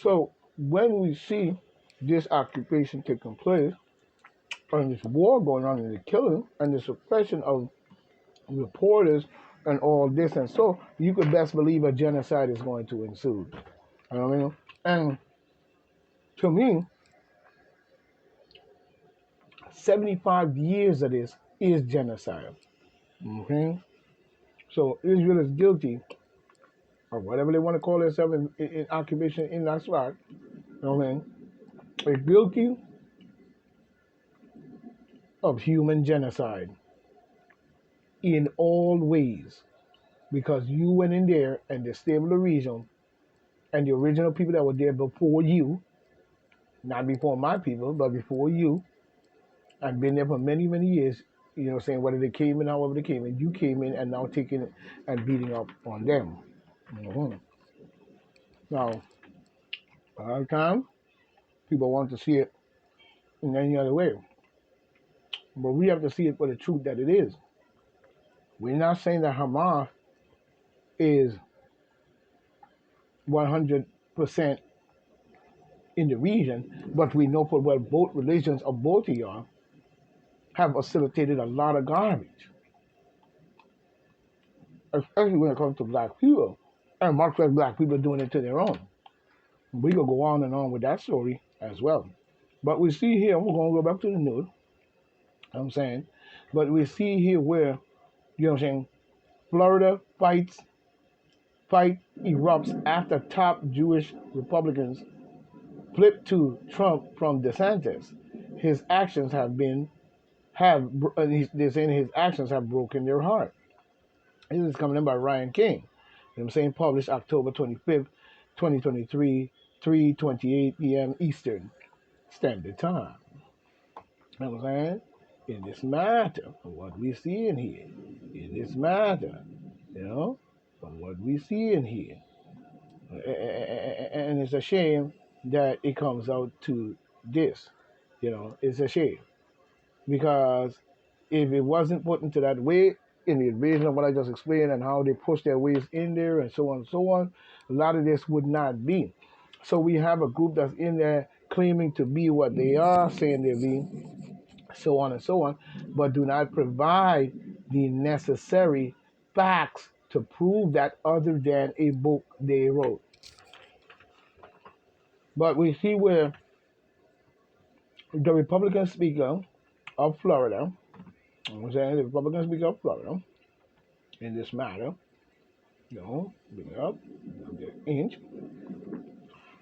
So when we see this occupation taking place and this war going on and the killing and the suppression of reporters and all this and so, you could best believe a genocide is going to ensue. You know what I mean? And to me, 75 years of this is genocide. Okay? So Israel is guilty or whatever they want to call themselves in occupation in that spot. You know what I mean? They're guilty of human genocide in all ways because you went in there and disturbed the region and the original people that were there before you, not before my people, but before you, and been there for many, many years, you know, saying whether they came in, however they came in, you came in and now taking it and beating up on them. Mhm. Now, a lot of times, people want to see it in any other way, but we have to see it for the truth that it is. We're not saying that Hamas is 100% in the region, but we know for well both religions of both of y'all have facilitated a lot of garbage, especially when it comes to black people. And much like black people doing it to their own. We could go on and on with that story as well. But we see here, we're going to go back to the news, you know what I'm saying, but we see here where, you know what I'm saying, Florida fight erupts after top Jewish Republicans flip to Trump from DeSantis. His actions they're saying his actions have broken their heart. This is coming in by Ryan King. You know what I'm saying? Published October 25th, 2023, 3:28 p.m. Eastern Standard Time. You know what I'm saying? In this matter, from what we see in here, in this matter, you know, from what we see in here. And it's a shame that it comes out to this. You know, it's a shame. Because if it wasn't put into that way, in the invasion of what I just explained and how they push their ways in there and so on and so on, a lot of this would not be. So we have a group that's in there claiming to be what they are, saying they're being, so on and so on, but do not provide the necessary facts to prove that other than a book they wrote. But we see where the Republican Speaker of Florida, I'm saying the Republican Speaker of Florida, in this matter, you know, bring it up, inch.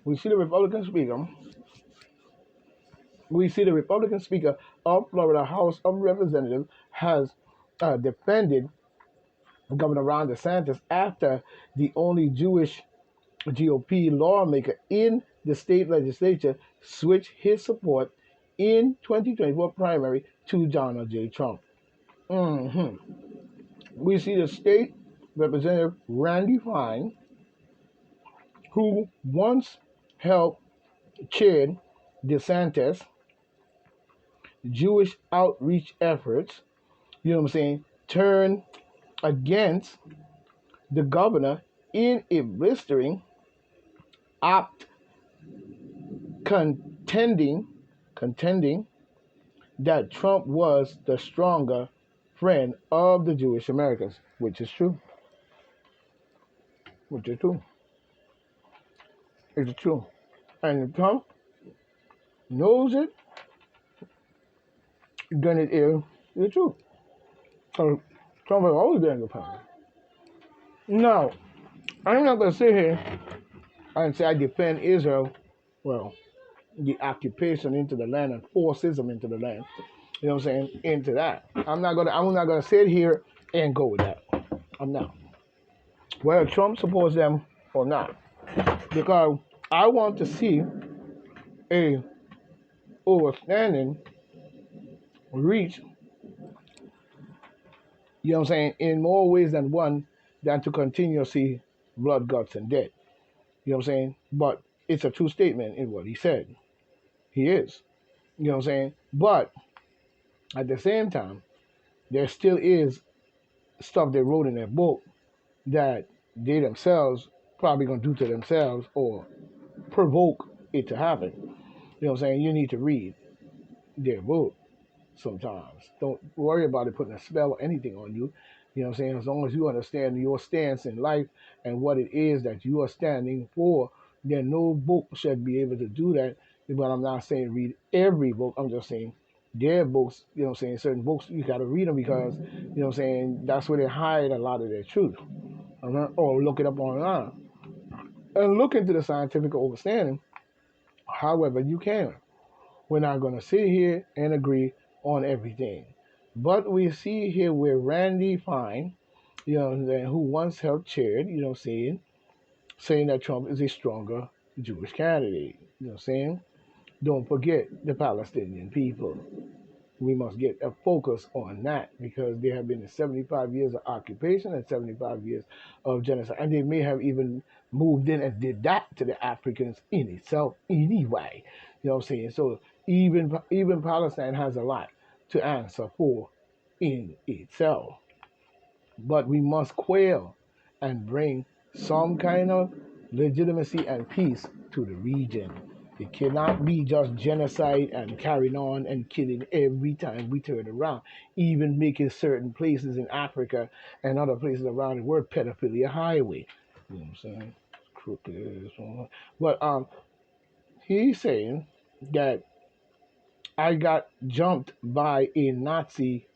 We see the Republican Speaker. We see the Republican Speaker of Florida House of Representatives has defended Governor Ron DeSantis after the only Jewish GOP lawmaker in the state legislature switched his support in 2024 primary to Donald J. Trump. Mm-hmm. We see the state representative Randy Fine, who once helped chaired DeSantis' Jewish outreach efforts, you know what I'm saying, turn against the governor in a blistering opt contending that Trump was the stronger friend of the Jewish Americans, which is true. Which is true. It's true. And Trump knows it, then it is the truth. So Trump has always been in the power. Now, I'm not going to sit here and say I defend Israel, well, the occupation into the land and forcism into the land, you know what I'm saying, into that. I'm not gonna sit here and go with that. I'm not. Whether Trump supports them or not. Because I want to see a overstanding reach, you know what I'm saying, in more ways than one than to continue to see blood, guts, and death. You know what I'm saying? But it's a true statement in what he said. He is. You know what I'm saying? But at the same time, there still is stuff they wrote in their book that they themselves probably gonna do to themselves or provoke it to happen. You know what I'm saying? You need to read their book sometimes. Don't worry about it putting a spell or anything on you. You know what I'm saying? As long as you understand your stance in life and what it is that you are standing for, then no book should be able to do that. But I'm not saying read every book. I'm just saying their books, you know what I'm saying? Certain books, you got to read them because, you know what I'm saying, that's where they hide a lot of their truth. Or look it up online. And look into the scientific understanding however you can. We're not going to sit here and agree on everything. But we see here where Randy Fine, you know, who once helped chaired, you know, saying that Trump is a stronger Jewish candidate. You know what I'm saying? Don't forget the Palestinian people. We must get a focus on that because there have been 75 years of occupation and 75 years of genocide. And they may have even moved in and did that to the Africans in itself anyway. You know what I'm saying? So even Palestine has a lot to answer for in itself. But we must quail and bring some kind of legitimacy and peace to the region. It cannot be just genocide and carrying on and killing every time we turn around, even making certain places in Africa and other places around the world pedophilia highway. You know what I'm saying? Crooked. But he's saying that I got jumped by a Nazi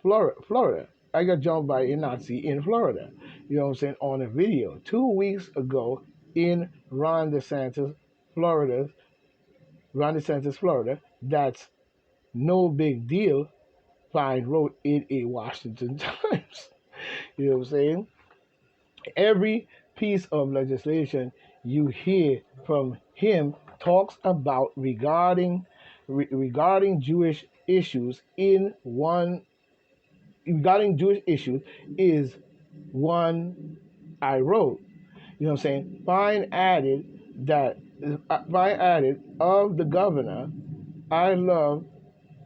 Florida. I got jumped by a Nazi in Florida. You know what I'm saying? On a video 2 weeks ago in Florida. Ron DeSantis, Florida. That's no big deal. Fine wrote in a Washington Times. You know what I'm saying? Every piece of legislation you hear from him talks about regarding Jewish issues in one regarding Jewish issues is one I wrote. You know what I'm saying? Fine added of the governor, I love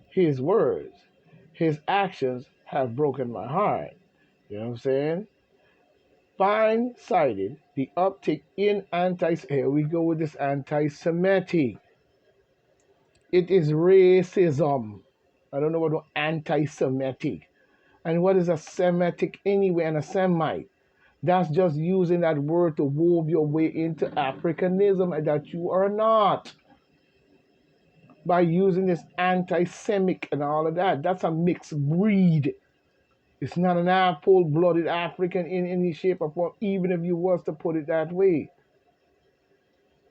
his words. His actions have broken my heart. You know what I'm saying? Fine cited the uptick in here we go with this anti-Semitic. It is racism. I don't know what anti-Semitic. And what is a Semitic anyway and a Semite? That's just using that word to wove your way into Africanism and that you are not. By using this anti-Semitic and all of that. That's a mixed breed. It's not an full-blooded African in any shape or form, even if you was to put it that way.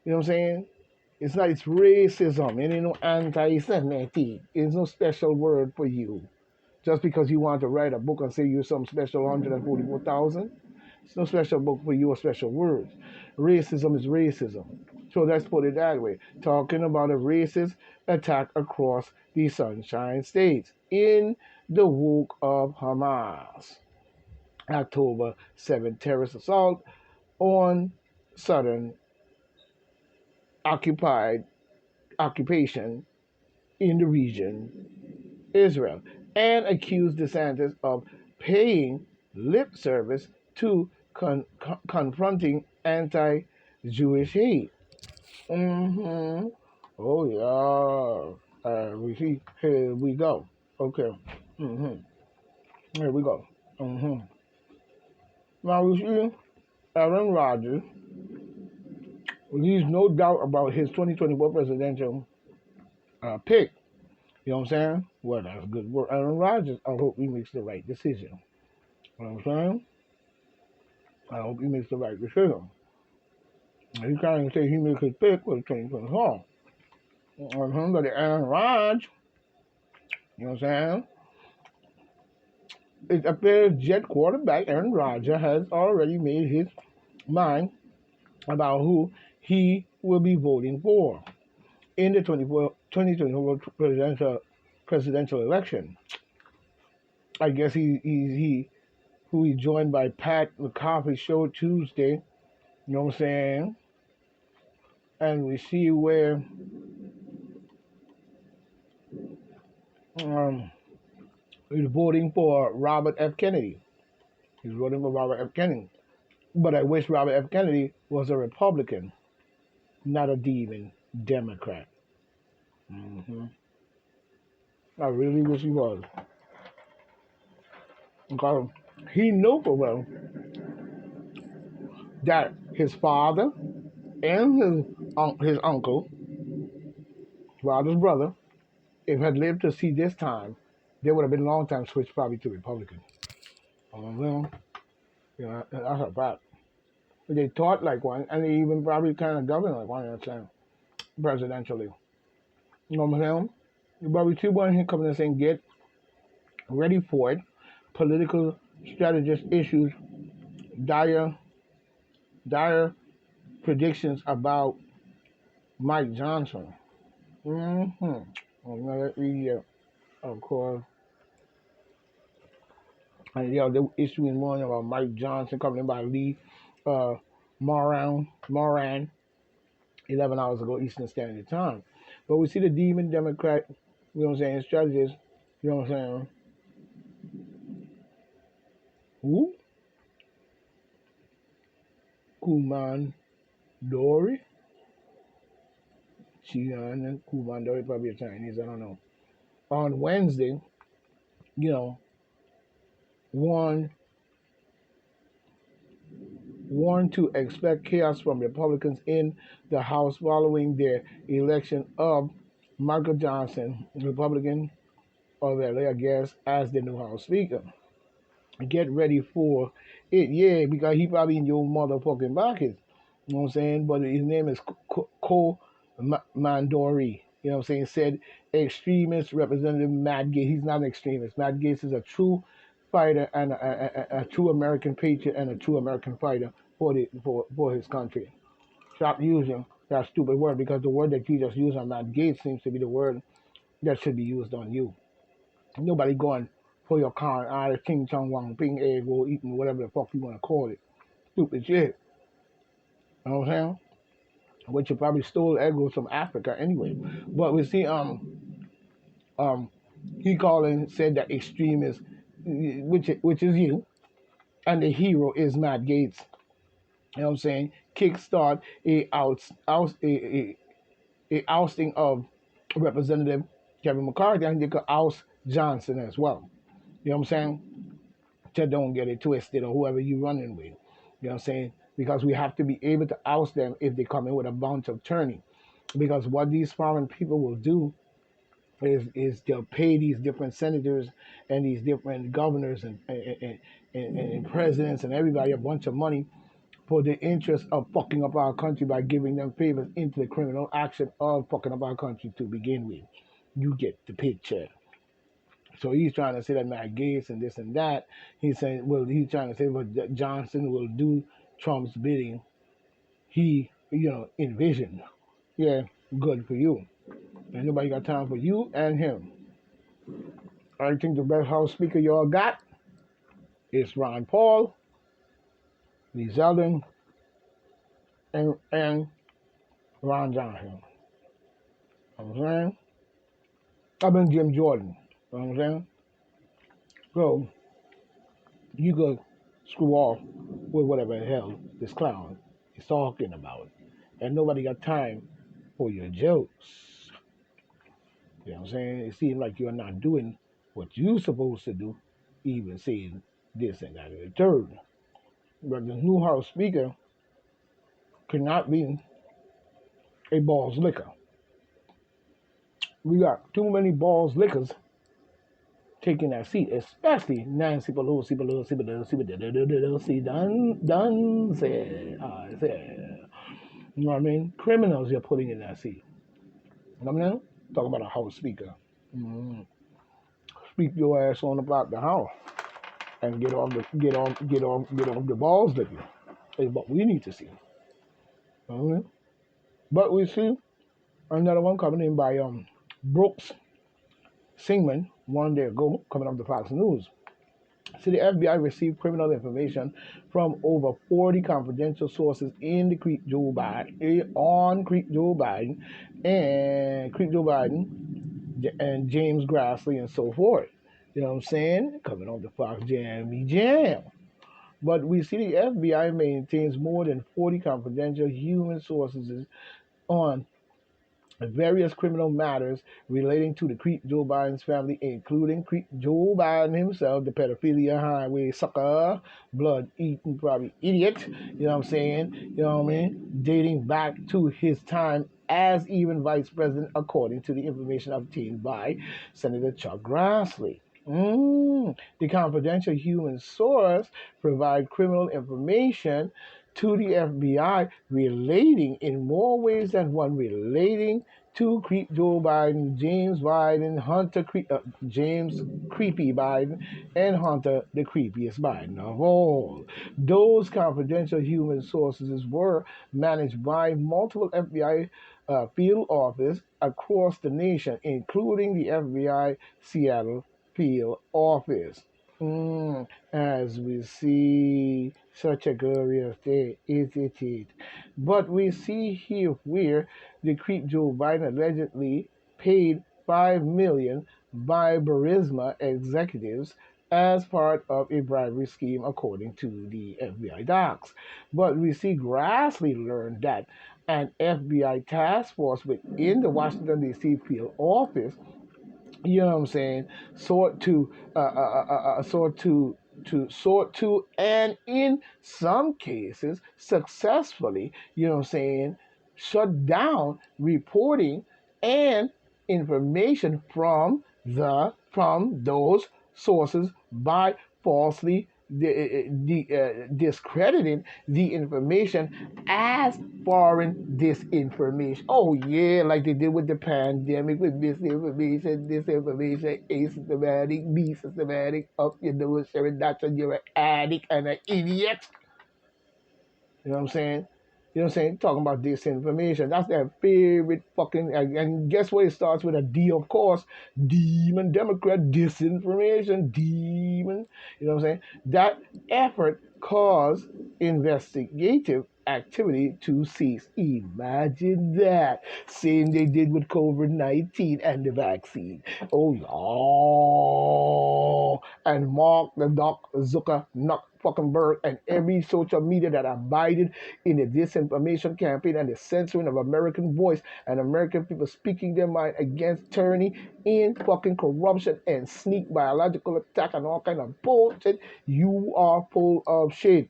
You know what I'm saying? It's racism. It ain't no anti-Semitic. It's no special word for you. Just because you want to write a book and say you're some special 144,000, it's no special book for you or special words. Racism is racism. So let's put it that way. Talking about a racist attack across the Sunshine States in the wake of Hamas. October 7th terrorist assault on southern occupation in the region, Israel, and accused DeSantis of paying lip service to confronting anti-Jewish hate. Mm-hmm. Oh yeah. We see. Here we go. Okay. Mm-hmm. Here we go. Mm-hmm. Now we see Aaron Rodgers. Leaves no doubt about his 2024 presidential pick. You know what I'm saying? Well, that's good work. Aaron Rodgers, I hope he makes the right decision. You know what I'm saying? I hope he makes the right decision. He can't say he makes his pick for the 2024. But Aaron Rodgers, you know what I'm saying? It appears Jet quarterback Aaron Rodgers has already made his mind about who he will be voting for in the 2024 presidential election. I guess he who he joined by Pat McAfee show Tuesday. You know what I'm saying? And we see where he's voting for Robert F. Kennedy. He's voting for Robert F. Kennedy. But I wish Robert F. Kennedy was a Republican. not a demon Democrat. hmm I really wish he was. Because he knew for well that his father and his uncle, father's brother, if had lived to see this time, they would have been a long time switched probably to Republican. Well, you know, that's a fact. They thought like one, and they even probably kind of govern like one, presidentially. You know what I'm saying? But we see one here coming and saying, get ready for it. Political strategist issues dire, dire predictions about Mike Johnson. Another idiot, of course. And yeah, they're issuing one about Mike Johnson coming in by Lee uh, Moran, 11 hours ago Eastern Standard Time. But we see the demon Democrat, you know what I'm saying, strategist, you know what I'm saying, who? Kuman Dory? Xi'an and Kuman Dory, probably a Chinese, I don't know. On Wednesday, you know, warned to expect chaos from Republicans in the House following their election of Michael Johnson, Republican of LA, I guess, as the new House Speaker. Get ready for it, yeah, because he probably in your motherfucking pockets. You know what I'm saying? But his name is Cole Mandori. You know what I'm saying? Said extremist Representative Matt Gaetz. He's not an extremist. Matt Gaetz is a true fighter and a true American patriot and a true American fighter for his country. Stop using that stupid word because the word that you just used on Matt Gaetz seems to be the word that should be used on you. Nobody going for your car out of King Chong Wang, Ping Egg, or eating whatever the fuck you want to call it. Stupid shit. You know what I'm saying? Which you probably stole egos from Africa anyway. But we see um he calling said that extremist, which is you, and the hero is Matt Gaetz. You know what I'm saying? Kickstart a ousting of Representative Kevin McCarthy, and they could oust Johnson as well. You know what I'm saying? To don't get it twisted or whoever you running with. You know what I'm saying? Because we have to be able to oust them if they come in with a bunch of turning. Because what these foreign people will do is they'll pay these different senators and these different governors and presidents and everybody a bunch of money for the interest of fucking up our country by giving them favors into the criminal action of fucking up our country to begin with. You get the picture. So he's trying to say that Matt Gaetz and this and that. He's saying, well, he's trying to say, well, Johnson will do Trump's bidding. He, envisioned. Yeah, good for you. And nobody got time for you and him. I think the best House Speaker y'all got is Ron Paul, Lee Zeldin, and Ron Johnson. You know what I'm saying? I've been Jim Jordan. You know what I'm saying? So you could screw off with whatever the hell this clown is talking about. And nobody got time for your jokes. You know what I'm saying? It seems like you're not doing what you're supposed to do, even saying this and that and the third. But the new House Speaker cannot be a balls liquor. We got too many balls liquors taking that seat, especially Nancy Pelosi, done said, I said. You know what I mean? Criminals you're putting in that seat. You know what I mean? Talking about a House Speaker. Mm-hmm. Speak your ass on about the House and get off the balls liquor. Is what we need to see. You know what I mean? But we see another one coming in by Brooks Singman 1 day ago, coming up the Fox News. So the FBI received criminal information from over 40 confidential sources in the Creek Joe Biden, and James Grassley and so forth. You know what I'm saying? Coming on the Fox Jammy Jam. But we see the FBI maintains more than 40 confidential human sources on various criminal matters relating to the Creep Joe Biden's family, including Creep Joe Biden himself, the pedophilia highway sucker, blood eating probably idiot, you know what I'm saying? You know what I mean? Dating back to his time as even vice president, according to the information obtained by Senator Chuck Grassley. The confidential human source provide criminal information to the FBI relating in more ways than one relating to Creep Joe Biden, James Biden, James Creepy Biden, and Hunter the creepiest Biden of all. Those confidential human sources were managed by multiple FBI field offices across the nation, including the FBI Seattle field office. As we see, such a glorious day, isn't it? But we see here where the creep Joe Biden allegedly paid $5 million by Burisma executives as part of a bribery scheme, according to the FBI docs. But we see Grassley learned that an FBI task force within the Washington, D.C. field office, you know what I'm saying, sort to, and in some cases successfully, you know what I'm saying, shut down reporting and information from those sources by falsely discrediting the information as foreign disinformation. Oh yeah, like they did with the pandemic, with misinformation, disinformation, asymptomatic, be systematic, up your nose, sharing that you're an addict and an idiot. You know what I'm saying? You know what I'm saying? Talking about disinformation. That's their favorite fucking. And guess what? It starts with a D, of course. Demon Democrat disinformation. Demon. You know what I'm saying? That effort caused investigative activity to cease. Imagine that. Same they did with COVID-19 and the vaccine. Oh, and Mark the Doc Zucker Zuckerberg and every social media that abided in the disinformation campaign and the censoring of American voice and American people speaking their mind against tyranny in fucking corruption and sneak biological attack and all kind of bullshit. You are full of shit.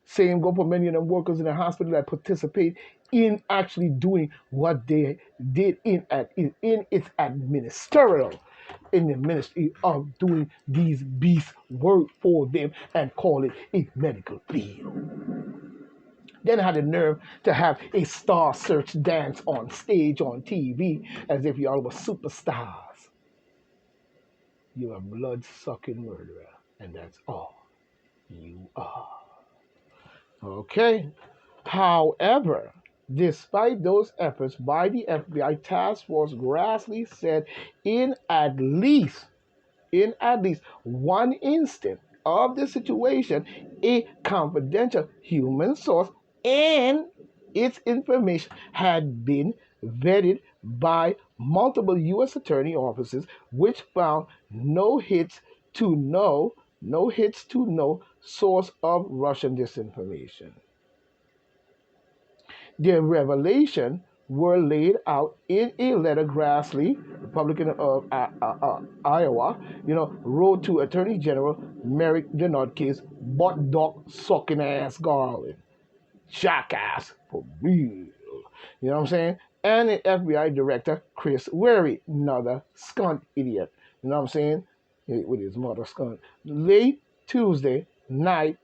Same go for many of them workers in the hospital that participate in actually doing what they did in its administerial, in the ministry of doing these beasts work for them and call it a medical field. Then had the nerve to have a star search dance on stage on TV as if y'all were superstars. You're a blood-sucking murderer, and that's all you are. Okay. However, despite those efforts by the FBI task force, Grassley said in at least one instance of the situation, a confidential human source and its information had been vetted by multiple U.S. attorney offices, which found no hits to no source of Russian disinformation. Their revelation were laid out in a letter Grassley, Republican of Iowa, wrote to Attorney General Merrick Denotkis, butt dog sucking ass Garland. Jackass, for real. You know what I'm saying? And the FBI Director Chris Wary, another skunk idiot. You know what I'm saying? With his mother skunk. Late Tuesday night,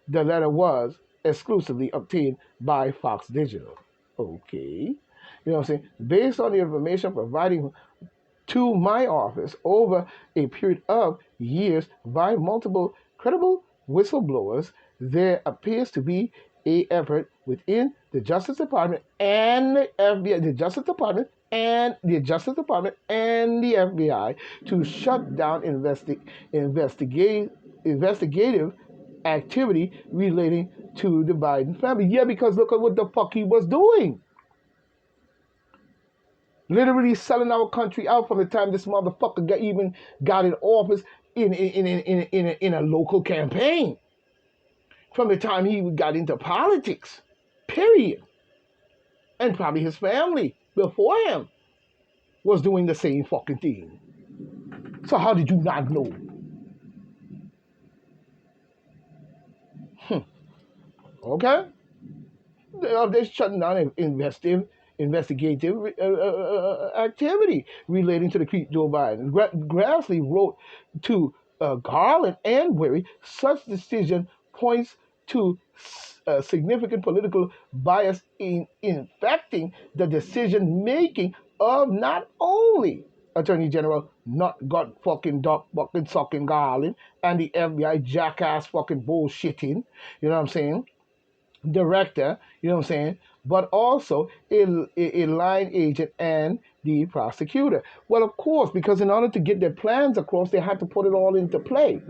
the letter was exclusively obtained by Fox Digital. Okay. You know what I'm saying? Based on the information provided to my office over a period of years by multiple credible whistleblowers, there appears to be an effort within the Justice Department and the FBI, the Justice Department and the FBI to shut down investigative activity relating to the Biden family. Yeah, because look at what the fuck he was doing. Literally selling our country out from the time this motherfucker got in office in a local campaign. From the time he got into politics. Period. and probably his family before him was doing the same fucking thing. So how did you not know? Okay? They're shutting down investigative activity relating to the Creek Joe Biden. Grassley wrote to Garland and Wary, such decision points to significant political bias in infecting the decision making of not only Attorney General not got fucking duck fucking sucking Garland and the FBI jackass fucking bullshitting, you know what I'm saying? Director, you know what I'm saying, but also a line agent and the prosecutor. Well, of course, because in order to get their plans across, they had to put it all into play.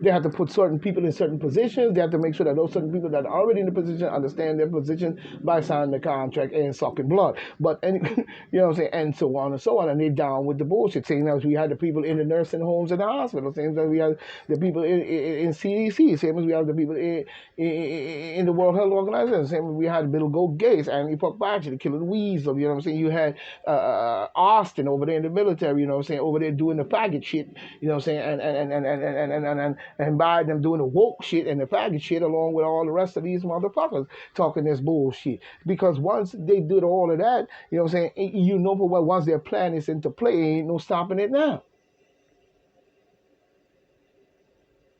They have to put certain people in certain positions. They have to make sure that those certain people that are already in the position understand their position by signing the contract and sucking blood. But and you know what I'm saying, and so on and so on. And they down with the bullshit. Same as we had the people in the nursing homes and the hospitals. Same as we had the people in CDC. Same as we have the people in the World Health Organization. Same as we had Bill Gates, Andy Puckbatchy, the killing weasel. You know what I'm saying? You had Austin over there in the military. You know what I'm saying? Over there doing the faggot shit. You know what I'm saying? And Biden doing the woke shit and the faggot shit along with all the rest of these motherfuckers talking this bullshit. Because once they did all of that, you know what I'm saying, you know for what, once their plan is into play, ain't no stopping it now.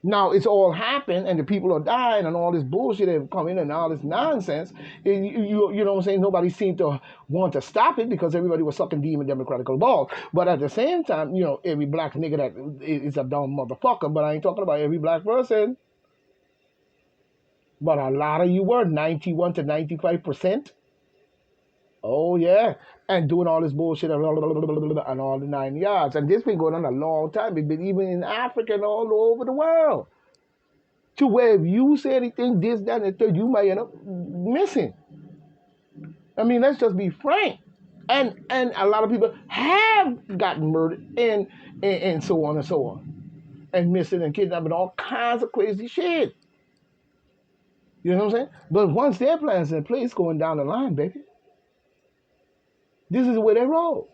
Now it's all happened and the people are dying and all this bullshit have come in and all this nonsense. You know what I'm saying? Nobody seemed to want to stop it because everybody was sucking demon democratical balls. But at the same time, you know, every black nigga that is a dumb motherfucker, but I ain't talking about every black person. But a lot of you were, 91 to 95%. Oh, yeah. And doing all this bullshit and all the 9 yards. And this been going on a long time. It's been even in Africa and all over the world. To where if you say anything, this, that, and the third, you might end up missing. I mean, let's just be frank. And a lot of people have gotten murdered and so on and so on. And missing and kidnapping, all kinds of crazy shit. You know what I'm saying? But once their plan's in place going down the line, baby, this is where they roll.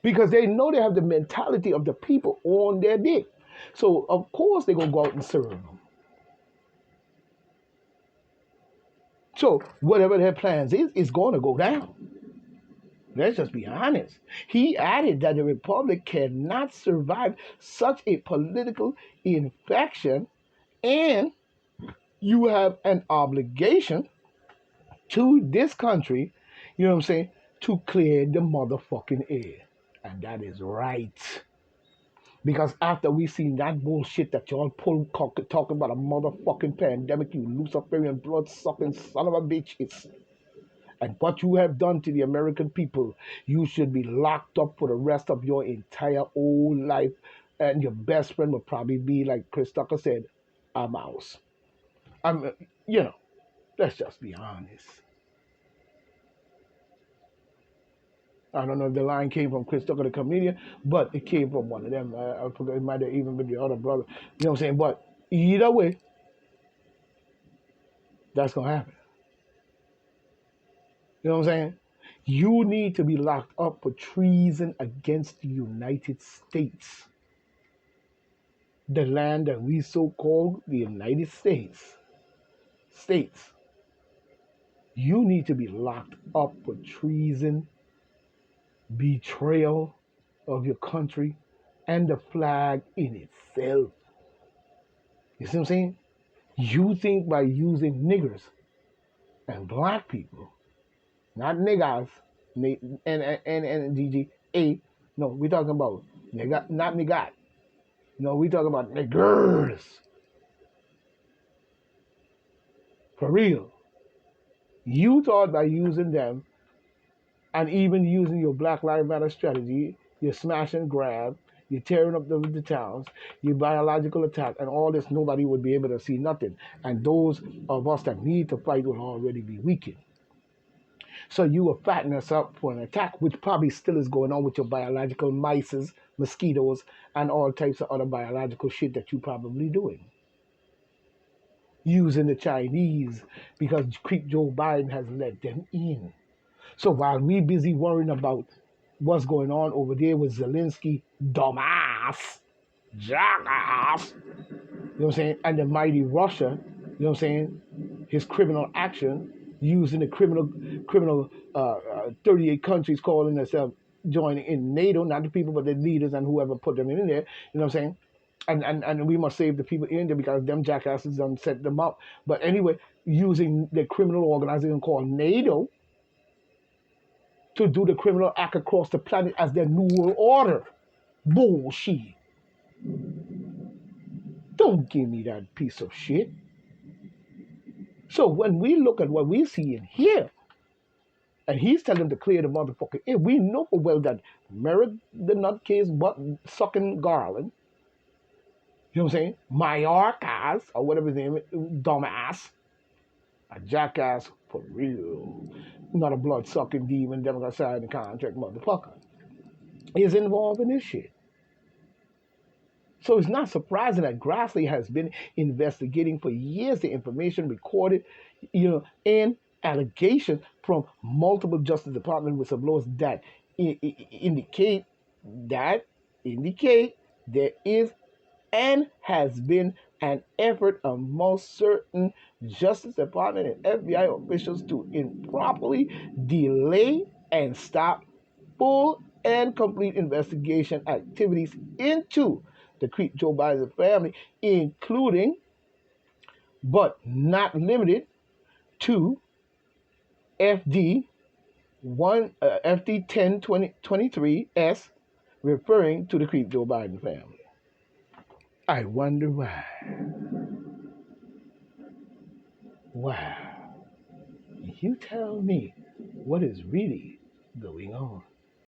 Because they know they have the mentality of the people on their dick. So, of course, they're going to go out and serve them. So, whatever their plans is, it's going to go down. Let's just be honest. He added that the Republic cannot survive such a political infection, and you have an obligation to this country, you know what I'm saying, to clear the motherfucking air. And that is right. Because after we seen that bullshit that y'all talking about a motherfucking pandemic, you Luciferian blood-sucking son of a bitches, and what you have done to the American people, you should be locked up for the rest of your entire old life. And your best friend would probably be, like Chris Tucker said, a mouse. You know, let's just be honest. I don't know if the line came from Chris Tucker, the comedian, but it came from one of them. I forgot, it might have even been the other brother. You know what I'm saying? But either way, that's going to happen. You know what I'm saying? You need to be locked up for treason against the United States. The land that we so-called the United States. You need to be locked up for treason, betrayal of your country, and the flag in itself. You see what I'm saying? You think by using niggers and black people, not niggas, and GG, no, we're talking about nigga, not niggat. No, we're talking about niggers. For real. You thought by using them and even using your Black Lives Matter strategy, you smash and grab, you're tearing up the towns, your biological attack, and all this, nobody would be able to see nothing. And those of us that need to fight will already be weakened. So you will fatten us up for an attack, which probably still is going on with your biological mices, mosquitoes, and all types of other biological shit that you're probably doing. Using the Chinese because Joe Biden has let them in. So while we busy worrying about what's going on over there with Zelensky, dumbass, jackass, you know what I'm saying, and the mighty Russia, you know what I'm saying, his criminal action using the criminal 38 countries calling themselves joining in NATO, not the people but the leaders and whoever put them in there, you know what I'm saying? And we must save the people in there because them jackasses done set them up. But anyway, using the criminal organization called NATO to do the criminal act across the planet as their new world order. Bullshit. Don't give me that piece of shit. So when we look at what we see in here, and he's telling them to clear the motherfucker air, we know well that Merrick the nutcase butt sucking Garland, you know what I'm saying? Mayorkas, or whatever his name is, dumbass, a jackass for real, not a blood sucking demon, Democrat side the contract motherfucker, is involved in this shit. So it's not surprising that Grassley has been investigating for years the information recorded, and allegations from multiple Justice Department whistleblowers that indicate there is and has been an effort amongst certain Justice Department and FBI officials to improperly delay and stop full and complete investigation activities into the Creep Joe Biden family, including but not limited to FD 1023S, referring to the Creep Joe Biden family. I wonder why. Wow. You tell me what is really going on.